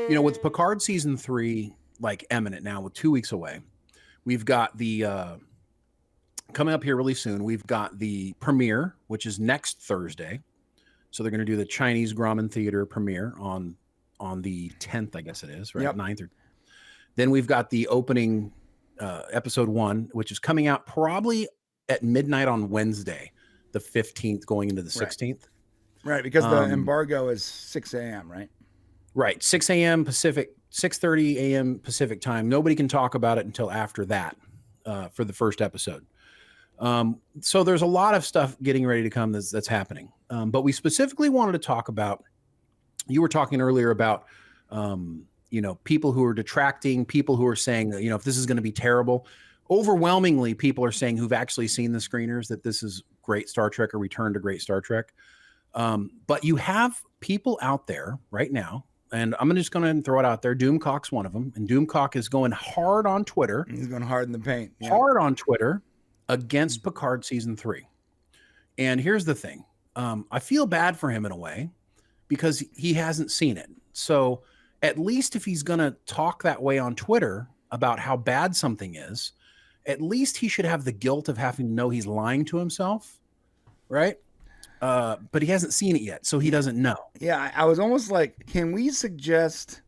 With Picard season 3 like imminent now, with 2 weeks away, we've got the coming up here really soon. We've got the premiere, which is next Thursday. So they're going to do the Chinese Grauman Theater premiere on the 10th, I guess it is, right? Yep. 9th. Then we've got the opening episode 1, which is coming out probably at midnight on Wednesday, the 15th, going into the 16th. Right, because the embargo is 6 a.m., right? Right, 6 a.m. Pacific, 6:30 a.m. Pacific time. Nobody can talk about it until after that for the first episode. So there's a lot of stuff getting ready to come that's happening. But we specifically wanted to talk about, you were talking earlier about, people who are detracting, people who are saying, if this is going to be terrible. Overwhelmingly, people are saying who've actually seen the screeners that this is great Star Trek or return to great Star Trek. But you have people out there right now, and I'm just going to throw it out there. Doomcock's one of them, and Doomcock is going hard on Twitter. He's going hard in the paint. Yeah. Hard on Twitter against Picard season 3. And here's the thing. I feel bad for him in a way because he hasn't seen it. So at least if he's going to talk that way on Twitter about how bad something is, at least he should have the guilt of having to know he's lying to himself, right? But he hasn't seen it yet, so he doesn't know. Yeah, I was almost like, can we suggest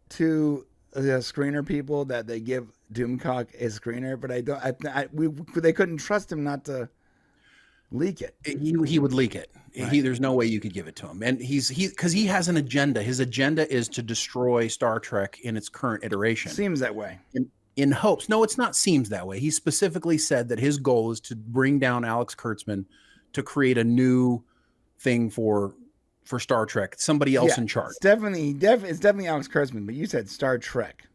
to the screener people that they give Doomcock a screener? But I don't. They couldn't trust him not to leak it. He would leak it. Right. There's no way you could give it to him, and because he has an agenda. His agenda is to destroy Star Trek in its current iteration. Seems that way. In hopes, no, it's not. Seems that way. He specifically said that his goal is to bring down Alex Kurtzman to create a new thing for Star Trek. Somebody else in charge. It's definitely Alex Kurtzman. But you said Star Trek.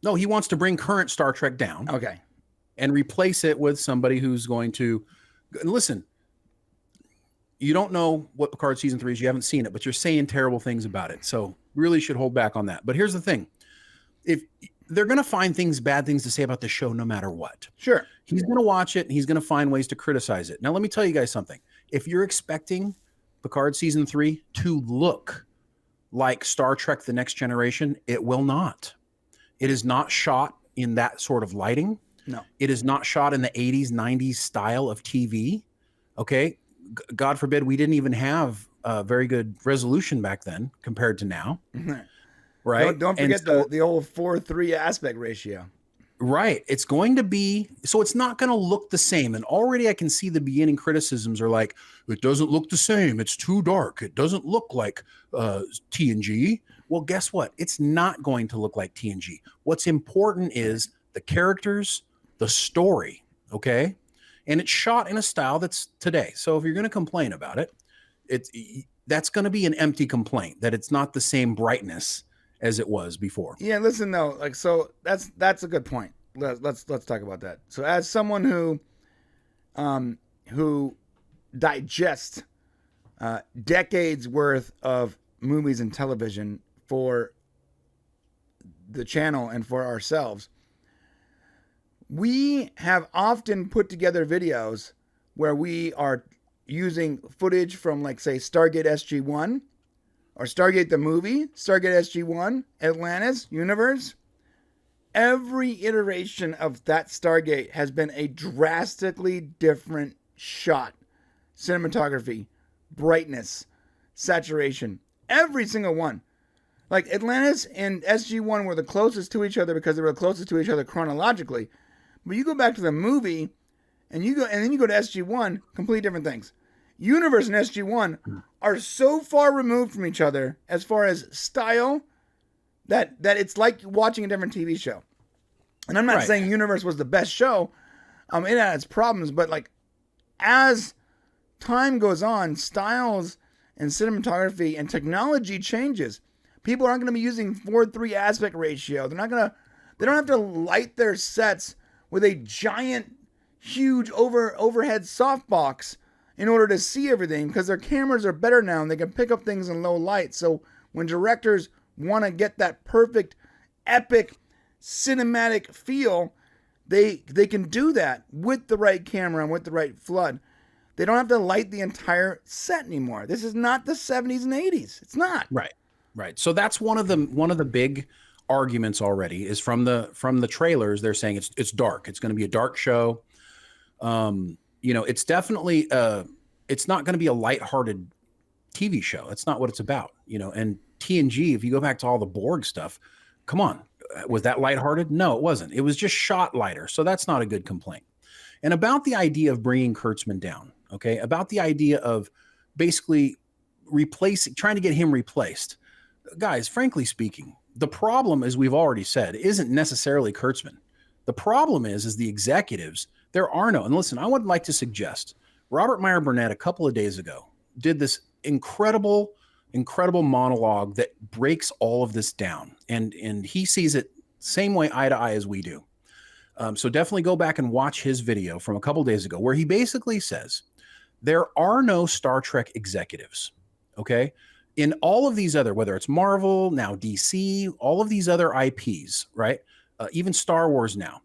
No, he wants to bring current Star Trek down. Okay. And replace it with somebody who's going to listen. You don't know what Picard season 3 is. You haven't seen it, but you're saying terrible things about it. So really should hold back on that. But here's the thing. If they're going to find bad things to say about the show, no matter what. Sure. He's going to watch it and he's going to find ways to criticize it. Now, let me tell you guys something. If you're expecting Picard season 3 to look like Star Trek: The Next Generation, it will not. It is not shot in that sort of lighting. No. It is not shot in the 80s, 90s style of TV. Okay. God forbid we didn't even have very good resolution back then compared to now. Right. Don't forget the old 4:3 aspect ratio. Right. It's going to be, so it's not going to look the same. And already I can see the beginning criticisms are like, it doesn't look the same. It's too dark. It doesn't look like TNG. Well, guess what? It's not going to look like TNG. What's important is the characters, the story. Okay. And it's shot in a style that's today. So if you're going to complain about it, that's going to be an empty complaint that it's not the same brightness as it was before. Yeah, listen though, so that's a good point. Let's talk about that. So as someone who digests decades worth of movies and television for the channel and for ourselves, we have often put together videos where we are using footage from, like, say, Stargate SG-1 or Stargate the movie, Stargate SG-1, Atlantis, Universe. Every iteration of that Stargate has been a drastically different shot. Cinematography, brightness, saturation. Every single one. Like, Atlantis and SG-1 were the closest to each other because they were the closest to each other chronologically. But you go back to the movie, and then you go to SG-1, completely different things. Universe and SG-1 are so far removed from each other as far as style that it's like watching a different TV show. And I'm not saying Universe was the best show. It had its problems, but like as time goes on, styles and cinematography and technology changes. People aren't going to be using 4:3 aspect ratio. They don't have to light their sets with a giant, huge overhead softbox in order to see everything, because their cameras are better now and they can pick up things in low light. So when directors want to get that perfect, epic, cinematic feel, they can do that with the right camera and with the right flood. They don't have to light the entire set anymore. This is not the 70s and 80s. It's not. Right. Right. So that's one of the big arguments already is from the trailers. They're saying it's dark. It's going to be a dark show. It's definitely it's not going to be a lighthearted TV show. That's not what it's about. And TNG, if you go back to all the Borg stuff, come on, was that lighthearted? No, it wasn't. It was just shot lighter. So that's not a good complaint. And about the idea of bringing Kurtzman down, okay, about the idea of basically trying to get him replaced. Guys, frankly speaking, the problem, as we've already said, isn't necessarily Kurtzman. The problem is the executives. There are no, and listen, I would like to suggest Robert Meyer Burnett a couple of days ago did this incredible monologue that breaks all of this down. And he sees it same way eye to eye as we do. So definitely go back and watch his video from a couple of days ago where he basically says there are no Star Trek executives. Okay. In all of these other, whether it's Marvel, now DC, all of these other IPs, right? Even Star Wars now,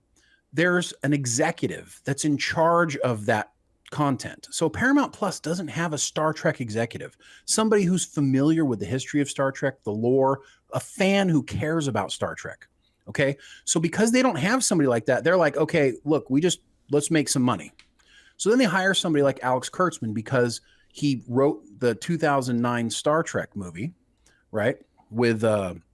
there's an executive that's in charge of that content. So Paramount Plus doesn't have a Star Trek executive, somebody who's familiar with the history of Star Trek, the lore, a fan who cares about Star Trek. Okay. So because they don't have somebody like that, they're like, okay, look, let's make some money. So then they hire somebody like Alex Kurtzman because he wrote the 2009 Star Trek movie, right? With Robert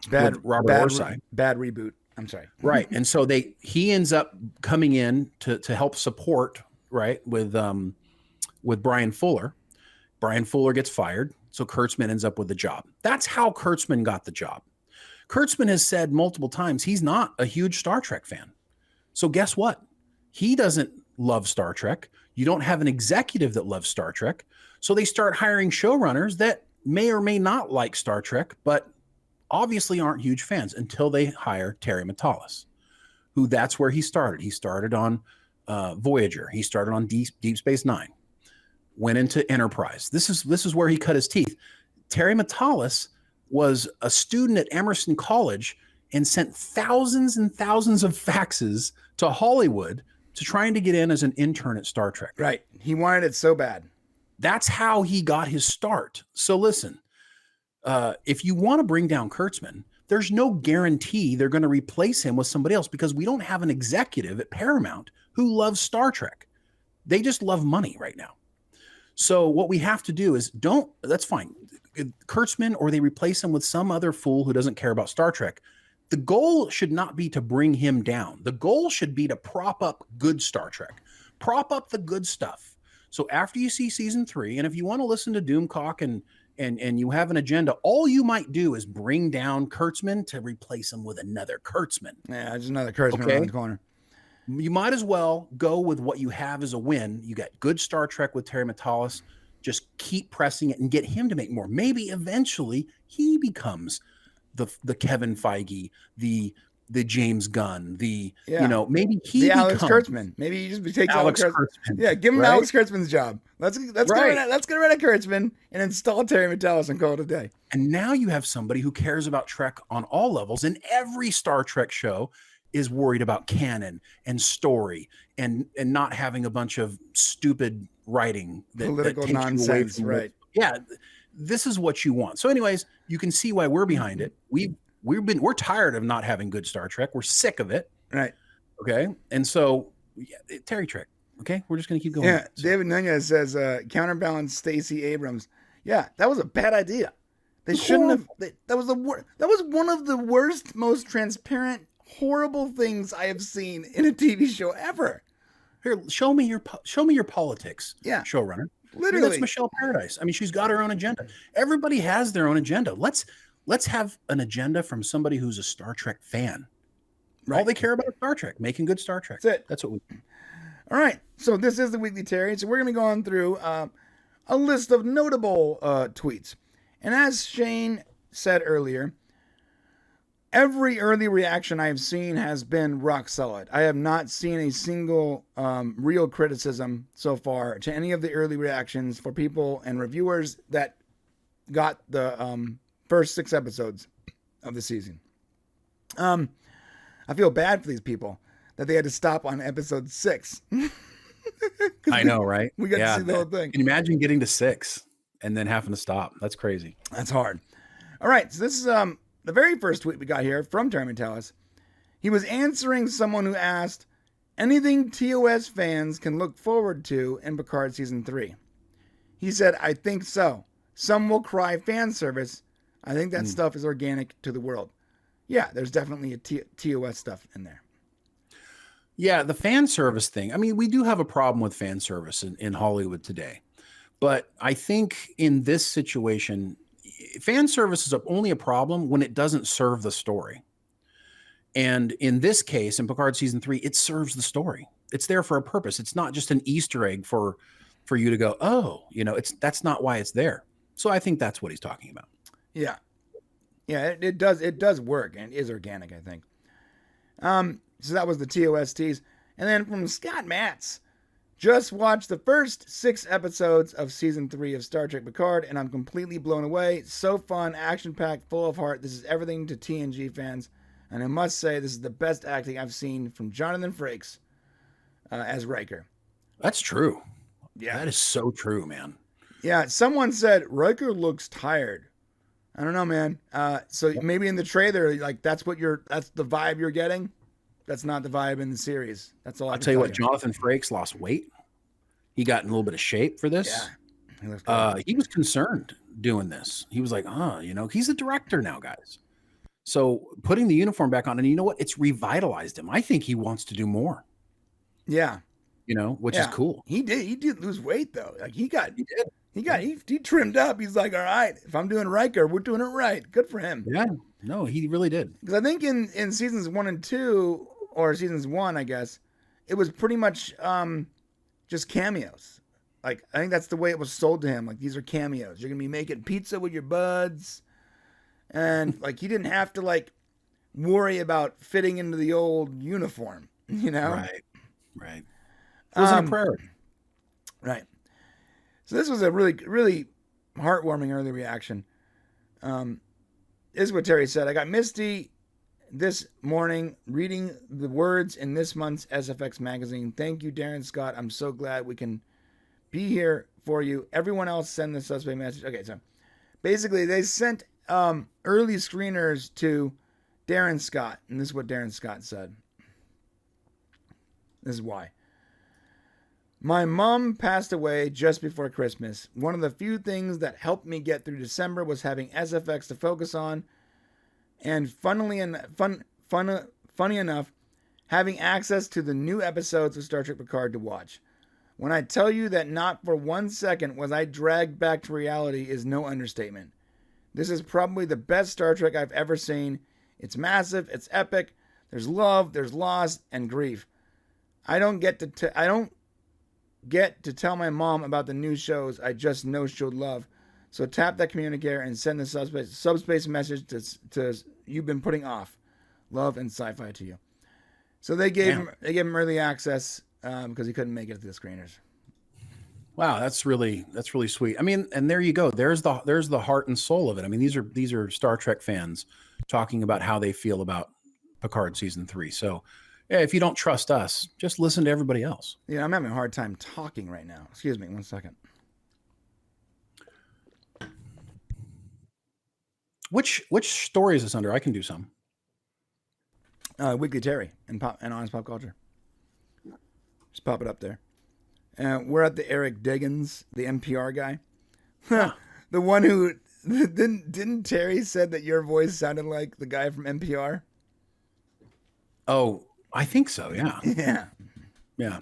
Orsai. Bad reboot. I'm sorry. Right. And so he ends up coming in to help support, right, with Brian Fuller. Brian Fuller gets fired, so Kurtzman ends up with the job. That's how Kurtzman got the job. Kurtzman has said multiple times he's not a huge Star Trek fan. So guess what? He doesn't love Star Trek. You don't have an executive that loves Star Trek. So they start hiring showrunners that may or may not like Star Trek, but obviously aren't huge fans until they hire Terry Matalas, who that's where he started. He started on Voyager. He started on Deep Space Nine, went into Enterprise. This is where he cut his teeth. Terry Matalas was a student at Emerson College and sent thousands and thousands of faxes to Hollywood to trying to get in as an intern at Star Trek. Right. He wanted it so bad. That's how he got his start. So listen, if you want to bring down Kurtzman, there's no guarantee they're going to replace him with somebody else because we don't have an executive at Paramount who loves Star Trek. They just love money right now. So what we have to do is that's fine. Kurtzman, or they replace him with some other fool who doesn't care about Star Trek. The goal should not be to bring him down. The goal should be to prop up good Star Trek, prop up the good stuff. So after you see season 3, and if you want to listen to Doomcock and you have an agenda, all you might do is bring down Kurtzman to replace him with another Kurtzman. Yeah, just another Kurtzman around the corner. You might as well go with what you have as a win. You got good Star Trek with Terry Matalas. Just keep pressing it and get him to make more. Maybe eventually he becomes the Kevin Feige, the James Gunn, maybe he the Alex Kurtzman. Maybe he just takes Alex Kurtzman. Yeah, give him Alex Kurtzman's job. Let's get rid of Kurtzman and install Terry Matalas and call it a day. And now you have somebody who cares about Trek on all levels, and every Star Trek show is worried about canon and story and not having a bunch of stupid writing political that takes nonsense, you away from Yeah, this is what you want. So anyways, you can see why we're behind it. We're tired of not having good Star Trek. We're sick of it. Right. Okay. And so Terry Trek. Okay. We're just going to keep going. Yeah. David Nunez says, counterbalance Stacey Abrams. Yeah. That was a bad idea. They shouldn't have. That was one of the worst, most transparent, horrible things I have seen in a TV show ever. Here, show me your politics. Yeah. Showrunner. Literally. That's Michelle Paradise. I mean, she's got her own agenda. Everybody has their own agenda. Let's have an agenda from somebody who's a Star Trek fan. Right. All they care about is Star Trek, making good Star Trek. That's it. That's what we do. All right. So this is the Weekly Terry. So we're going to be going through a list of notable tweets. And as Shane said earlier, every early reaction I've seen has been rock solid. I have not seen a single real criticism so far to any of the early reactions for people and reviewers that got the first 6 episodes of the season. I feel bad for these people that they had to stop on episode 6. I know, right? We got to see the whole thing. Can you imagine getting to 6 and then having to stop? That's crazy. That's hard. All right, so this is the very first tweet we got here from Terry Metellus. He was answering someone who asked, anything TOS fans can look forward to in Picard Season 3. He said, I think so. Some will cry fan service. I think that stuff is organic to the world. Yeah, there's definitely a TOS stuff in there. Yeah, the fan service thing. I mean, we do have a problem with fan service in Hollywood today. But I think in this situation, fan service is only a problem when it doesn't serve the story. And in this case, in Picard Season 3, it serves the story. It's there for a purpose. It's not just an Easter egg for you to go, oh, that's not why it's there. So I think that's what he's talking about. Yeah. Yeah, it does work and is organic, I think. So that was the TOSTs. And then from Scott Matz, just watched the first 6 episodes of Season 3 of Star Trek Picard, and I'm completely blown away. So fun, action-packed, full of heart. This is everything to TNG fans. And I must say, this is the best acting I've seen from Jonathan Frakes as Riker. That's true. Yeah. That is so true, man. Yeah, someone said, Riker looks tired. I don't know, man. So maybe in the trailer, like that's the vibe you're getting. That's not the vibe in the series. That's all. I'll tell you what, Jonathan Frakes lost weight. He got in a little bit of shape for this. Yeah, he was concerned doing this. He was like, he's a director now, guys. So putting the uniform back on, and you know what? It's revitalized him. I think he wants to do more. Yeah. Which is cool. He did lose weight though. Like he trimmed up. He's like, all right, if I'm doing Riker, we're doing it right. Good for him. Yeah. No, he really did. Because I think in seasons 1 and 2, or seasons 1, I guess, it was pretty much just cameos. Like, I think that's the way it was sold to him. Like, these are cameos. You're going to be making pizza with your buds. And, like, he didn't have to, like, worry about fitting into the old uniform, Right. It wasn't a priority. Right. So this was a really, really heartwarming early reaction. This is what Terry said. I got misty this morning reading the words in this month's SFX magazine. Thank you, Darren Scott. I'm so glad we can be here for you. Everyone else send the suspect message. Okay, so basically they sent early screeners to Darren Scott. And this is what Darren Scott said. This is why. My mom passed away just before Christmas. One of the few things that helped me get through December was having SFX to focus on. And funny enough, having access to the new episodes of Star Trek Picard to watch. When I tell you that not for 1 second was I dragged back to reality is no understatement. This is probably the best Star Trek I've ever seen. It's massive, it's epic, there's love, there's loss, and grief. I don't get to tell my mom about the new shows. I just know she'll love. So tap that communicator and send the subspace message to you've been putting off. Love and sci-fi to you. So they gave him early access because he couldn't make it to the screeners. Wow, that's really sweet. I mean, and there you go. There's the heart and soul of it. I mean, these are Star Trek fans talking about how they feel about Picard Season 3. So yeah, if you don't trust us, just listen to everybody else. Yeah, I'm having a hard time talking right now. Excuse me, 1 second. Which story is this under? I can do some. Weekly Terry and Honest Pop Culture. Just pop it up there. We're at the Eric Deggans, the NPR guy. The one who didn't Terry said that your voice sounded like the guy from NPR? Oh, I think so, yeah. Yeah.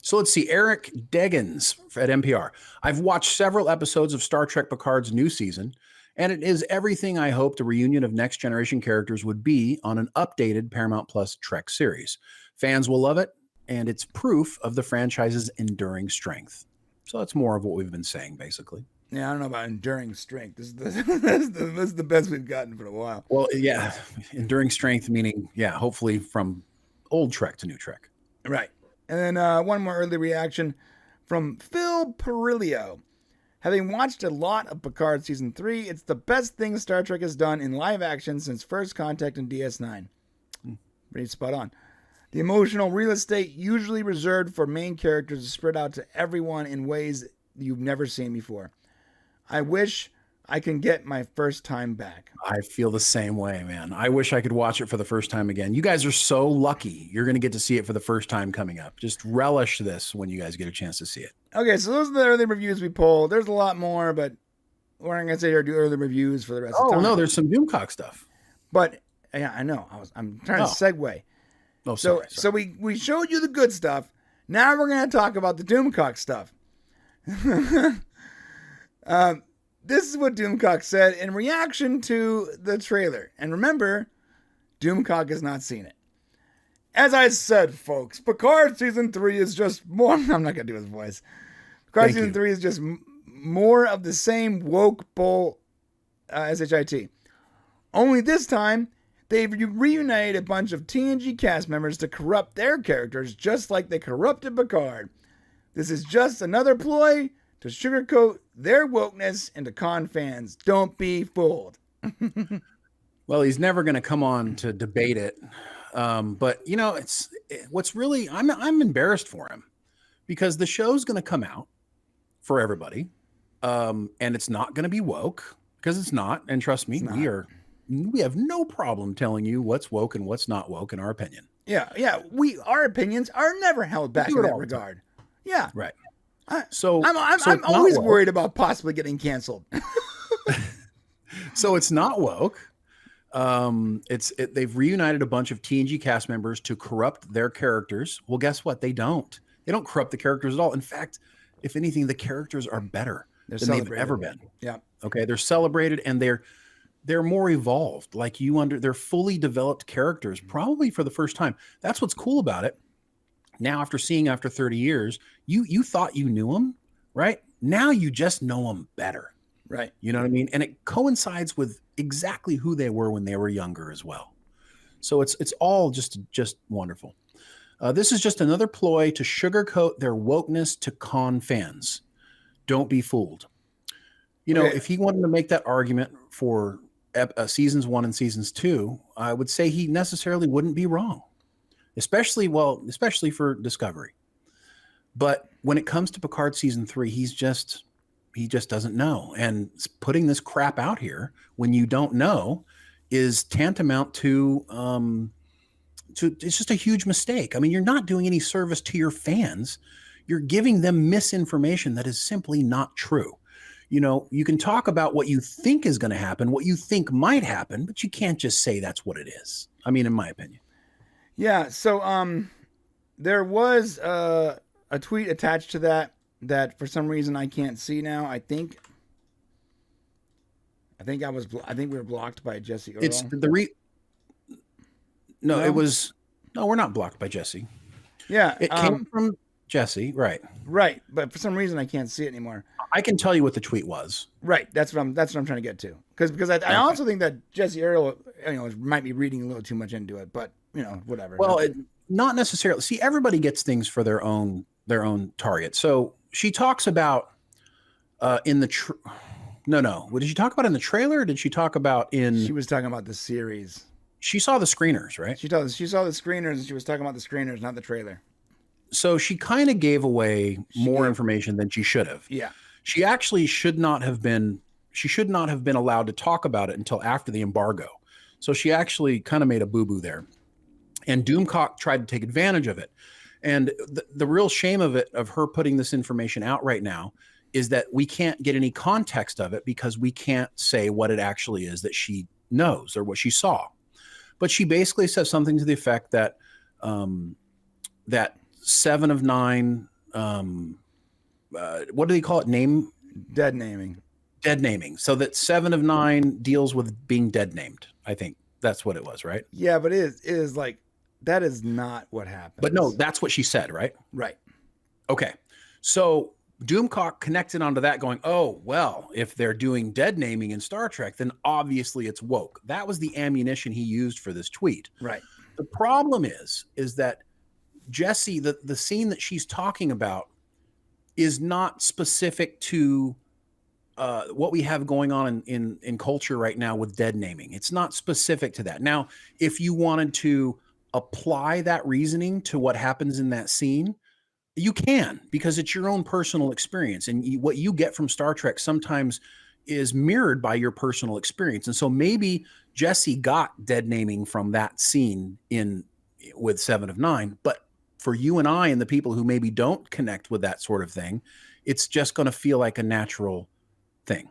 So let's see. Eric Deggans at NPR. I've watched several episodes of Star Trek Picard's new season, and it is everything I hoped a reunion of next generation characters would be on an updated Paramount Plus Trek series. Fans will love it, and it's proof of the franchise's enduring strength. So that's more of what we've been saying, basically. Yeah, I don't know about enduring strength. This is the best we've gotten for a while. Well, yeah, enduring strength meaning, hopefully from old Trek to new Trek. Right. And then one more early reaction from Phil Perillo. Having watched a lot of Picard Season 3, it's the best thing Star Trek has done in live action since First Contact in DS9. Pretty spot on. The emotional real estate usually reserved for main characters is spread out to everyone in ways you've never seen before. I wish I can get my first time back. I feel the same way, man. I wish I could watch it for the first time again. You guys are so lucky. You're going to get to see it for the first time coming up. Just relish this when you guys get a chance to see it. Okay, so those are the early reviews we pulled. There's a lot more, but we're not gonna sit here and do early reviews for the rest of the time. No, there's some Doomcock stuff. But yeah, I know. I'm trying to segue. Oh, sorry. So we showed you the good stuff. Now we're gonna talk about the Doomcock stuff. This is what Doomcock said in reaction to the trailer. And remember, Doomcock has not seen it. As I said, folks, Picard Season 3 is just more... I'm not going to do his voice. Picard Season 3 is just more of the same woke bull SHIT. Only this time, they've reunited a bunch of TNG cast members to corrupt their characters just like they corrupted Picard. This is just another ploy to sugarcoat their wokeness and to con fans. Don't be fooled. Well, he's never going to come on to debate it. But you know, what's really, I'm embarrassed for him because the show's going to come out for everybody. And it's not going to be woke because it's not. And trust me, we have no problem telling you what's woke and what's not woke in our opinion. Yeah. Our opinions are never held back in that regard. Yeah. Right. So I'm always worried about possibly getting canceled. So it's not woke. They've reunited a bunch of TNG cast members to corrupt their characters. Well, guess what? They don't corrupt the characters at all. In fact, if anything, the characters are better than they've ever been. Yeah. Okay. They're celebrated and they're more evolved. Like they're fully developed characters, probably for the first time. That's what's cool about it. Now, after 30 years, you thought you knew them, right? Now you just know them better. Right. You know what I mean? And it coincides with exactly who they were when they were younger as well. So it's all just wonderful. This is just another ploy to sugarcoat their wokeness to con fans. Don't be fooled. You know, if he wanted to make that argument for seasons 1 and seasons 2, I would say he necessarily wouldn't be wrong. Especially for Discovery. But when it comes to Picard season 3, he just doesn't know. And putting this crap out here when you don't know is tantamount to it's just a huge mistake. I mean, you're not doing any service to your fans. You're giving them misinformation that is simply not true. You know, you can talk about what you think is going to happen, what you think might happen, but you can't just say that's what it is. I mean, in my opinion. Yeah, so there was a tweet attached to that for some reason I can't see now. I think we were blocked by Jesse Earl. It's No, we're not blocked by Jesse. Yeah, it came from Jesse, right? Right, but for some reason I can't see it anymore. I can tell you what the tweet was. Right, that's what I'm trying to get to. Because I also think that Jesse Earl, might be reading a little too much into it, but whatever. Well, not necessarily. See, everybody gets things for their own target. So she talks about in the no. What did she talk about in the trailer? Or did she talk about in? She was talking about the series. She saw the screeners, right? She saw the screeners, and she was talking about the screeners, not the trailer. So she kind of gave away more information than she should have. Yeah. She actually should not have been allowed to talk about it until after the embargo. So she actually kind of made a boo-boo there. And Doomcock tried to take advantage of it. And the real shame of her putting this information out right now is that we can't get any context of it because we can't say what it actually is that she knows or what she saw. But she basically says something to the effect that that 7 of 9, what do they call it? Dead naming. So that 7 of 9 deals with being dead named. I think that's what it was, right? Yeah, but it is like, that is not what happened. But no, that's what she said, right? Right. Okay. So Doomcock connected onto that going, oh, well, if they're doing dead naming in Star Trek, then obviously it's woke. That was the ammunition he used for this tweet. Right. The problem is that Jesse, the scene that she's talking about is not specific to what we have going on in culture right now with dead naming. It's not specific to that. Now, if you wanted to apply that reasoning to what happens in that scene, you can, because it's your own personal experience. And what you get from Star Trek sometimes is mirrored by your personal experience. And so maybe Jesse got dead naming from that scene with 7 of 9, but for you and I and the people who maybe don't connect with that sort of thing, it's just going to feel like a natural thing.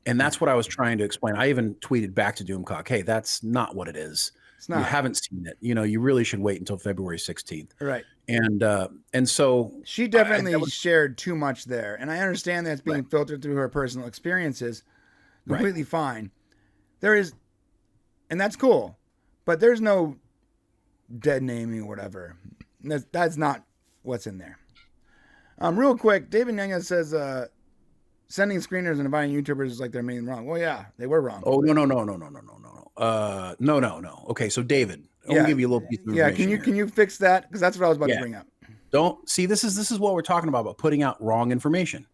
And that's what I was trying to explain. I even tweeted back to Doomcock, hey, that's not what it is. It's not. You haven't seen it. You really should wait until February 16th. Right. And so she definitely shared too much there. And I understand that's being filtered through her personal experiences. Completely fine. There is, and that's cool, but there's no dead naming or whatever. That's not what's in there. Real quick, David Nunez says, sending screeners and inviting YouTubers is like they're making wrong. Well, yeah, they were wrong. Oh, no. No. Okay, so David, I'll give you a little piece of information. Yeah, can you fix that? Because that's what I was about to bring up. Don't see this is what we're talking about putting out wrong information.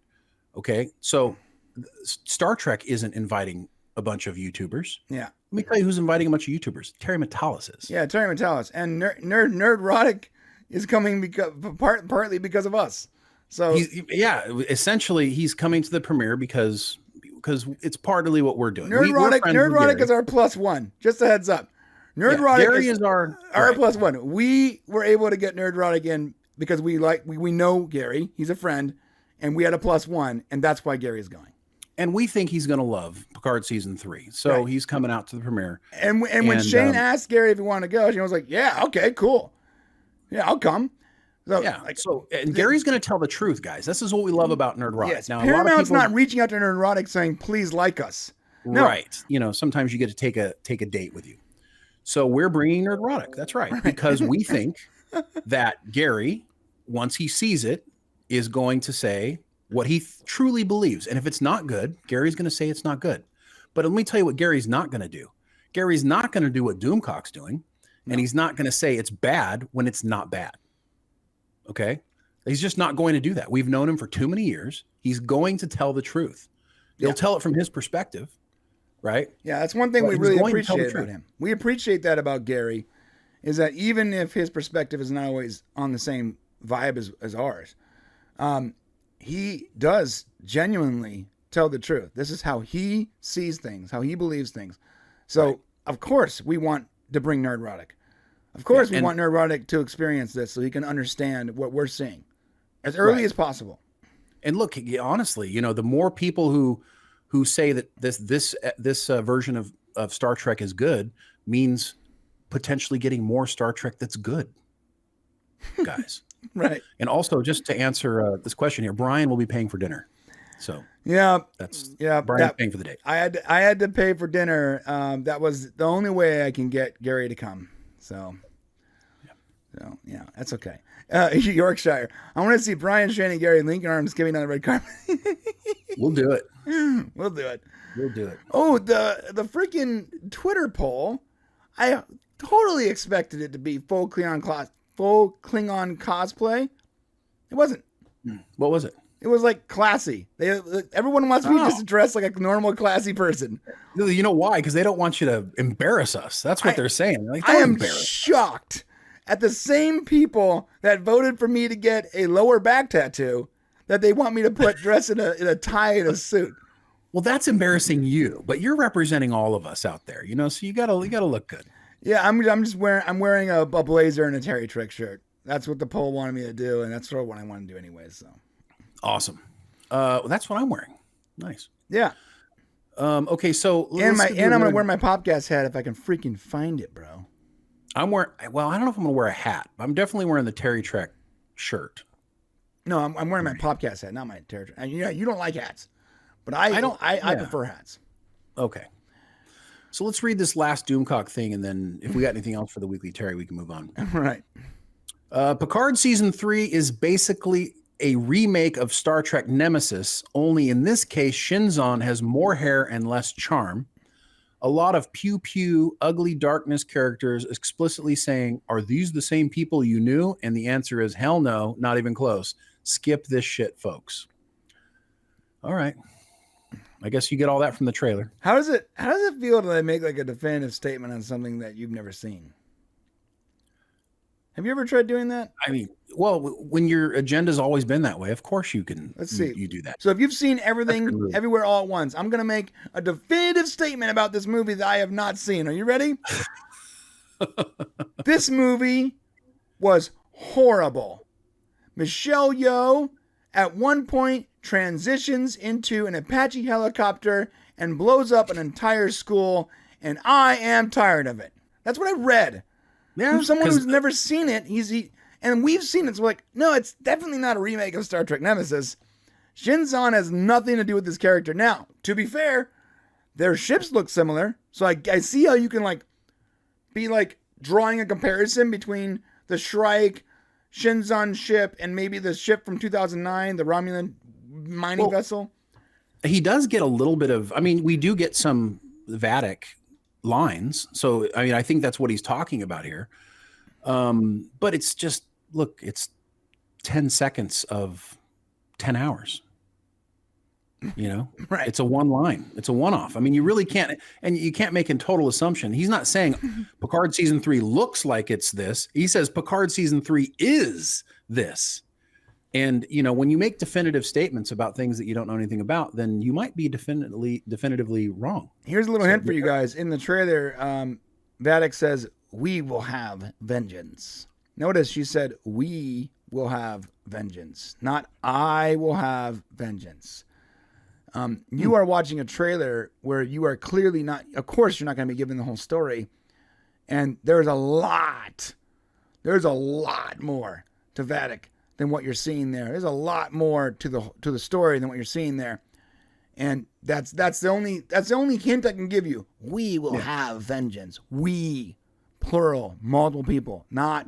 Okay, so Star Trek isn't inviting a bunch of YouTubers. Yeah, let me tell you who's inviting a bunch of YouTubers. Terry Metalis is. Yeah, Terry Metalis, and Nerdrotic is coming partly because of us. So essentially he's coming to the premiere because it's partly what we're doing. Nerdrotic is our +1. Just a heads up. Nerdrotic is our +1. We were able to get Nerdrotic in because we know Gary. He's a friend, and we had a +1, and that's why Gary is going. And we think he's going to love Picard season 3, so he's coming out to the premiere. And when Shane asked Gary if he wanted to go, Shane was like, "Yeah, okay, cool, yeah, I'll come." So, Gary's going to tell the truth, guys. This is what we love about Nerdrotic. Yes, now, Paramount's not reaching out to Nerdrotic saying, "Please like us." No. Right. Sometimes you get to take a date with you. So we're bringing Nerdrotic. That's right, because we think that Gary, once he sees it, is going to say what he truly believes. And if it's not good, Gary's going to say it's not good. But let me tell you what Gary's not going to do. Gary's not going to do what Doomcock's doing, and he's not going to say it's bad when it's not bad. Okay? He's just not going to do that. We've known him for too many years. He's going to tell the truth. He'll tell it from his perspective, right? Yeah, that's one thing we really appreciate about him. We appreciate that about Gary, is that even if his perspective is not always on the same vibe as ours, he does genuinely tell the truth. This is how he sees things, how he believes things. So, of course, we want to bring Nerdrotic. Of course, we want Nerdrotic to experience this so he can understand what we're seeing as early as possible. And look, honestly, the more people who say that this version of Star Trek is good means potentially getting more Star Trek that's good, guys. Right. And also, just to answer this question here, Brian will be paying for dinner. So Brian's paying for the date. I had to pay for dinner. That was the only way I can get Gary to come. So that's okay. Yorkshire. I want to see Brian, Shane, and Gary Lincoln Arms giving on the red carpet. We'll do it. We'll do it. Oh, the freaking Twitter poll. I totally expected it to be full Klingon cosplay. It wasn't. What was it? It was like classy. Everyone wants me just to dress like a normal, classy person. You know why? Because they don't want you to embarrass us. That's what they're saying. I am shocked at the same people that voted for me to get a lower back tattoo that they want me to dress in a tie and a suit. Well, that's embarrassing you, but you're representing all of us out there, so you gotta look good. Yeah, I'm wearing a blazer and a Terry Trick shirt. That's what the poll wanted me to do, and that's sort of what I want to do anyways. So awesome. That's what I'm wearing. Nice. Yeah. Okay, so I'm gonna wear my Popcast hat if I can freaking find it, bro. I don't know if I'm gonna wear a hat. I'm definitely wearing the Terry Trek shirt. No, I'm wearing my Popcast hat, not my Terry Trek. You don't like hats, but I prefer hats. Okay. So let's read this last Doomcock thing, and then if we got anything else for the Weekly Terry, we can move on. Right. Picard season 3 is basically a remake of Star Trek Nemesis, only in this case, Shinzon has more hair and less charm. A lot of pew-pew, ugly darkness characters explicitly saying, "Are these the same people you knew?" And the answer is, hell no, not even close. Skip this shit, folks. All right. I guess you get all that from the trailer. How does it feel to make like a definitive statement on something that you've never seen? Have you ever tried doing that? I mean, well, when your agenda's always been that way, of course you can. Let's see. You do that. So if you've seen That's a everything, good move. everywhere, all at once, I'm going to make a definitive statement about this movie that I have not seen. Are you ready? This movie was horrible. Michelle Yeoh at one point transitions into an Apache helicopter and blows up an entire school, and I am tired of it. That's what I read. Yeah, From someone who's never seen it, and we've seen it, so we're like, no, it's definitely not a remake of Star Trek Nemesis. Shinzon has nothing to do with this character. Now, to be fair, their ships look similar, so I see how you can be drawing a comparison between the Shrike Shinzon ship and maybe the ship from 2009, the Romulan mining vessel. He does get a little bit of. I mean, we do get some Vatic lines, so I mean, I think that's what he's talking about here. But it's just look, it's 10 seconds of 10 hours. Right. It's a one line. It's a one-off. I mean, you really can't, and you can't make a total assumption. He's not saying Picard season 3 looks like it's this. He says Picard season 3 is this. And when you make definitive statements about things that you don't know anything about, then you might be definitively wrong. Here's a little hint for you guys. In the trailer, Vatic says, "We will have vengeance." Notice she said, "We will have vengeance," not "I will have vengeance." You are watching a trailer where you are clearly not, of course, you're not going to be given the whole story. And there's a lot more to Vatic than what you're seeing there. There's a lot more to the story than what you're seeing there. And that's the only hint I can give you. We will have vengeance. We, plural, multiple people, not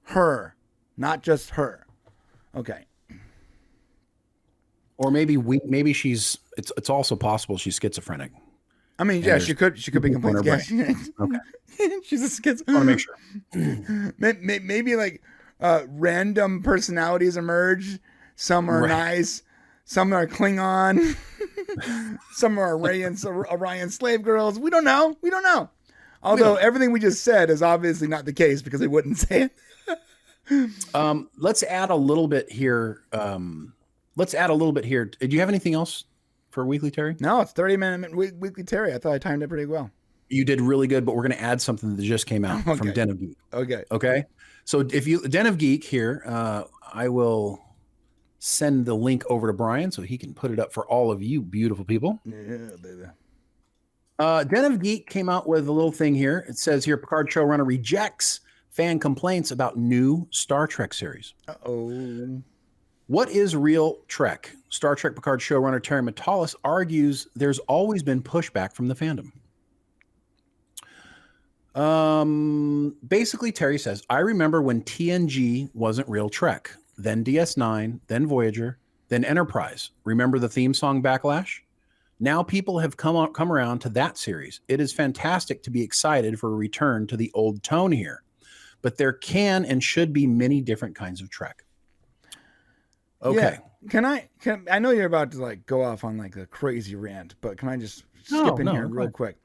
her, not just her. Okay. Or maybe she's. It's also possible she's schizophrenic. I mean, yeah, she could be completely. Okay. She's a schizophrenic. I want to make sure. Maybe random personalities emerge. Some are nice. Some are Klingon. Some are Orion slave girls. We don't know. Although everything we just said is obviously not the case because they wouldn't say it. Let's add a little bit here. Do you have anything else for Weekly Terry? No, it's 30-minute Weekly Terry. I thought I timed it pretty well. You did really good, but we're going to add something that just came out from Den of Geek. Okay. So if you Den of Geek here, I will send the link over to Brian so he can put it up for all of you beautiful people. Yeah, baby. Den of Geek came out with a little thing here. It says here, Picard showrunner rejects fan complaints about new Star Trek series. Uh-oh. What is real Trek? Star Trek Picard showrunner Terry Matalas argues there's always been pushback from the fandom. Basically, Terry says, I remember when TNG wasn't real Trek, then DS9, then Voyager, then Enterprise. Remember the theme song Backlash? Now people have come around to that series. It is fantastic to be excited for a return to the old tone here. But there can and should be many different kinds of Trek. Okay. Yeah. I know you're about to go off on a crazy rant, but can I just skip in here real quick?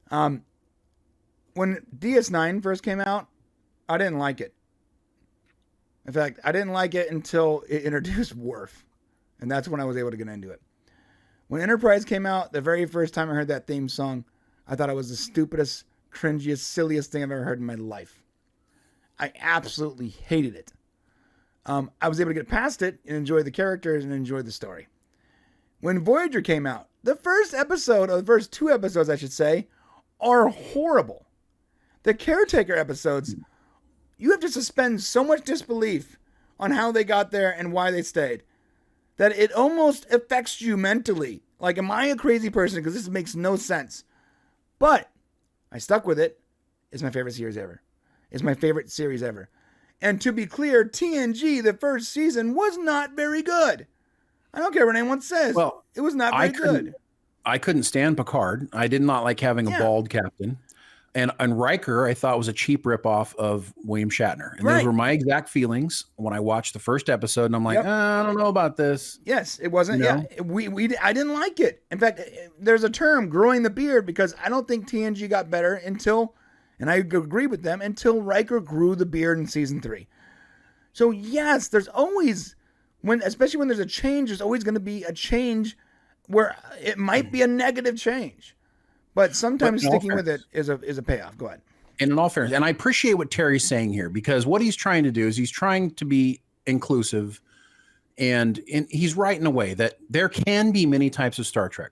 When DS9 first came out, I didn't like it. In fact, I didn't like it until it introduced Worf. And that's when I was able to get into it. When Enterprise came out, the very first time I heard that theme song, I thought it was the stupidest, cringiest, silliest thing I've ever heard in my life. I absolutely hated it. I was able to get past it and enjoy the characters and enjoy the story. When Voyager came out, the first two episodes, I should say, are horrible. The Caretaker episodes, you have to suspend so much disbelief on how they got there and why they stayed, that it almost affects you mentally. Am I a crazy person? Because this makes no sense. But I stuck with it. It's my favorite series ever. And to be clear, TNG, the first season, was not very good. I don't care what anyone says. Well, it was not very good. I couldn't stand Picard. I did not like having a bald captain. And Riker, I thought was a cheap ripoff of William Shatner. And those were my exact feelings when I watched the first episode. And I'm like, I don't know about this. Yes, it wasn't. Yeah, I didn't like it. In fact, there's a term, growing the beard, because I don't think TNG got better until And I agree with them until Riker grew the beard in season 3. So yes, there's always, especially when there's a change, there's always going to be a change where it might be a negative change. But sometimes sticking with it is a payoff. Go ahead. And in all fairness, and I appreciate what Terry's saying here, because what he's trying to do is he's trying to be inclusive, and he's right in a way that there can be many types of Star Trek.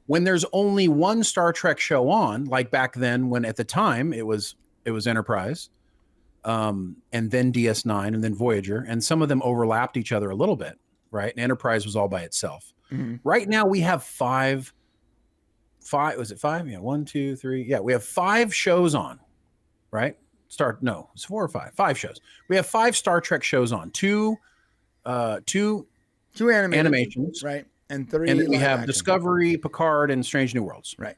When there's only one Star Trek show on, like back then, when at the time it was Enterprise, and then DS9, and then Voyager, and some of them overlapped each other a little bit, right? And Enterprise was all by itself. Mm-hmm. Right now we have five. Was it 5? Yeah, 1, 2, 3. Yeah, we have 5 shows on, right? It's 4 or 5. 5 shows. We have 5 Star Trek shows on. Two animations, right? And 3. And then we have Discovery, Picard, and Strange New Worlds. Right.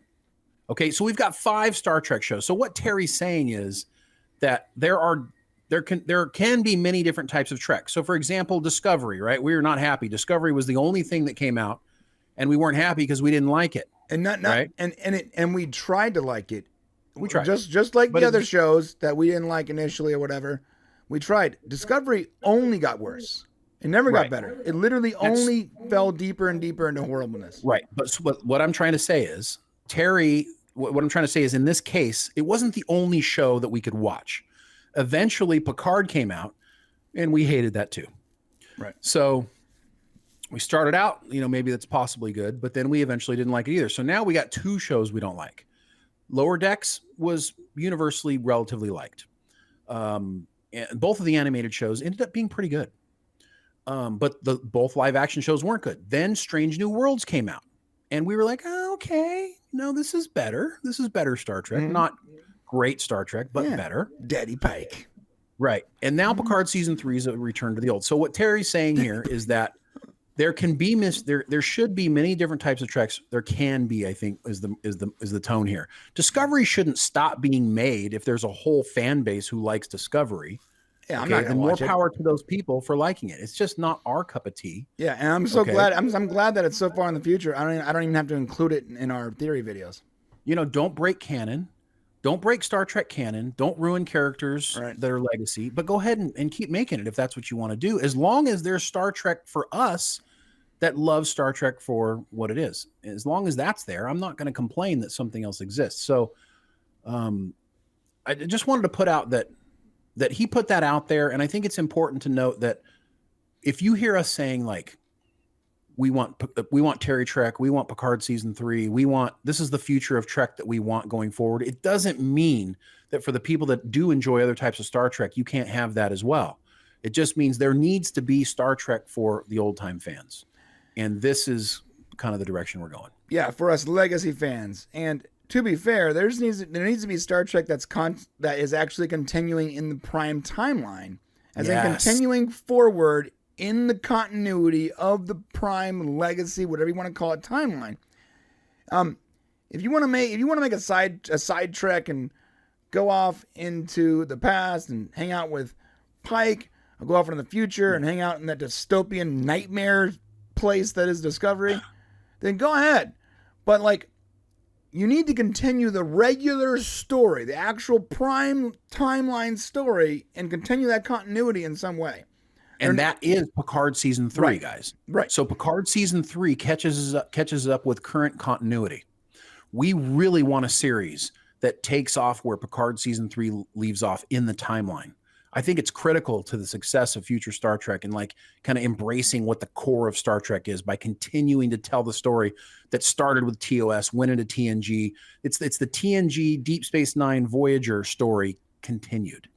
Okay, so we've got 5 Star Trek shows. So what Terry's saying is that there can be many different types of Trek. So for example, Discovery, right? We were not happy. Discovery was the only thing that came out, and we weren't happy because we didn't like it. And right? and we tried to like it. We tried. Just like the other shows that we didn't like initially or whatever. We tried. Discovery only got worse. It never got better. It literally only fell deeper and deeper into horribleness. Right. But what I'm trying to say is, Terry, what I'm trying to say is, in this case, it wasn't the only show that we could watch. Eventually, Picard came out, and we hated that too. Right. So we started out, maybe that's possibly good, but then we eventually didn't like it either. So now we got 2 shows we don't like. Lower Decks was universally relatively liked. And both of the animated shows ended up being pretty good. But both live action shows weren't good. Then Strange New Worlds came out, and we were like, oh, okay, no, this is better. This is better Star Trek. Mm-hmm. Not great Star Trek, but better. Daddy Pike. Right. And now Picard season 3 is a return to the old. So what Terry's saying here is that there can be there should be many different types of Treks. There can be, I think, is the tone here. Discovery shouldn't stop being made if there's a whole fan base who likes Discovery. Yeah, I'm not gonna watch it. More power to those people for liking it. It's just not our cup of tea. Yeah, and I'm so glad. I'm glad that it's so far in the future. I don't even have to include it in our theory videos. Don't break canon. Don't break Star Trek canon. Don't ruin characters that are legacy. But go ahead and keep making it if that's what you want to do. As long as there's Star Trek for us that love Star Trek for what it is. As long as that's there, I'm not going to complain that something else exists. So I just wanted to put out that he put that out there. And I think it's important to note that if you hear us saying, like, we want Terry Trek, we want Picard season 3, this is the future of Trek that we want going forward, it doesn't mean that for the people that do enjoy other types of Star Trek, you can't have that as well. It just means there needs to be Star Trek for the old time fans. And this is kind of the direction we're going. Yeah, for us legacy fans. And to be fair, there needs to be Star Trek that is actually continuing in the prime timeline, as in continuing forward in the continuity of the prime legacy, whatever you want to call it, timeline. If you want to make a side trek and go off into the past and hang out with Pike, or go off into the future and hang out in that dystopian nightmare place that is Discovery, then go ahead. But you need to continue the regular story, the actual prime timeline story, and continue that continuity in some way. And that is Picard season 3, guys. Right. So Picard season 3 catches up with current continuity. We really want a series that takes off where Picard season 3 leaves off in the timeline. I think it's critical to the success of future Star Trek and kind of embracing what the core of Star Trek is by continuing to tell the story that started with TOS, went into TNG. It's the TNG Deep Space Nine Voyager story continued.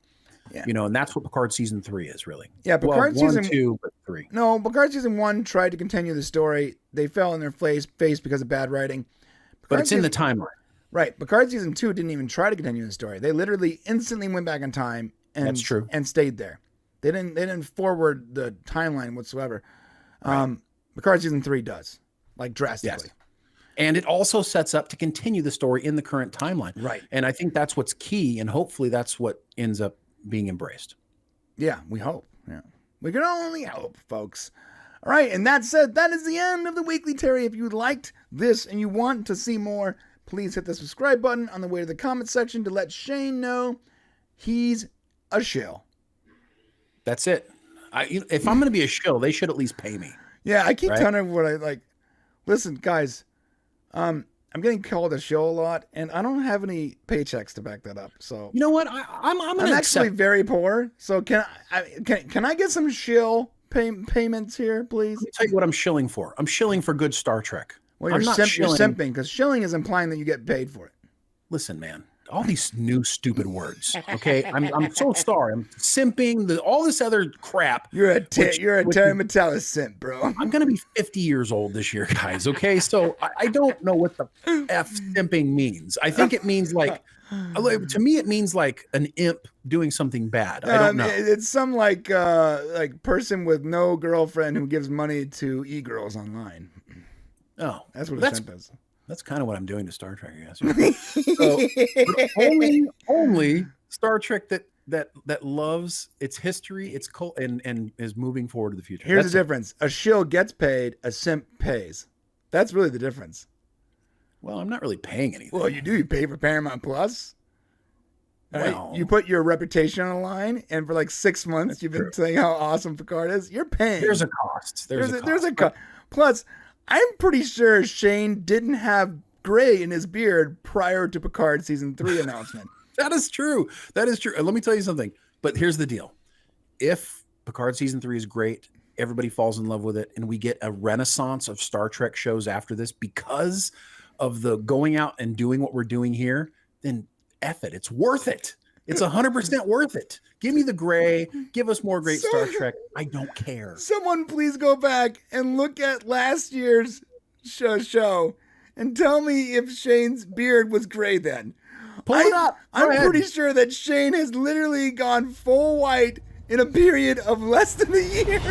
Yeah. And that's what Picard season 3 is really. Yeah, Picard season 2, but 3. No, Picard season 1 tried to continue the story. They fell in their face because of bad writing. But it's in the timeline. Right. Picard season 2 didn't even try to continue the story. They literally instantly went back in time. And, that's true. And stayed there. They didn't forward the timeline whatsoever. Right. Picard season 3 does, drastically. Yes. And it also sets up to continue the story in the current timeline. Right. And I think that's what's key, and hopefully that's what ends up being embraced. Yeah, we hope. Yeah. We can only hope, folks. All right, and that said, that is the end of the Weekly Terry. If you liked this and you want to see more, please hit the subscribe button on the way to the comment section to let Shane know he's a shill. That's it. If I'm going to be a shill, they should at least pay me. Yeah, I keep Right? telling everyone I like. Listen, guys, I'm getting called a shill a lot, and I don't have any paychecks to back that up. So You know what? I'm going to actually accept. very poor. So can I get some shill payments here, please? Let me tell you what I'm shilling for. I'm shilling for good Star Trek. Well, you're, I'm not you're shilling. simping because shilling is implying that you get paid for it. Listen, man. All these new stupid words. Okay, I'm so sorry. I'm simping. All this other crap. You're a which- Terry which- Metallus simp, bro. I'm gonna be 50 years old this year, guys. Okay, so I don't know what the f simping means. I think it means like, to me, it means like an imp doing something bad. I don't know. It's some like person with no girlfriend who gives money to e-girls online. Oh, That's what a simp is. That's kind of what I'm doing to Star Trek, I guess. So, but only Star Trek that loves its history, its cult, and is moving forward to the future. Here's That's the difference: a shill gets paid, a simp pays. That's really the difference. Well, I'm not really paying anything. Well, you do. You pay for Paramount Plus. Well, You put your reputation on the line, and for like 6 months, you've been saying how awesome Picard is. You're paying. there's a cost. There's a cost. Plus, I'm pretty sure Shane didn't have gray in his beard prior to Picard season 3 announcement. That is true. That is true. And let me tell you something. But here's the deal: if Picard season 3 is great, everybody falls in love with it, and we get a renaissance of Star Trek shows after this because of the going out and doing what we're doing here, then F it. It's worth it. It's 100% worth it. Give me the gray. Give us more great Star Trek. I don't care. Someone please go back and look at last year's show and tell me if Shane's beard was gray then. Pull it up. Go I'm ahead. pretty sure that Shane has literally gone full white in a period of less than a year.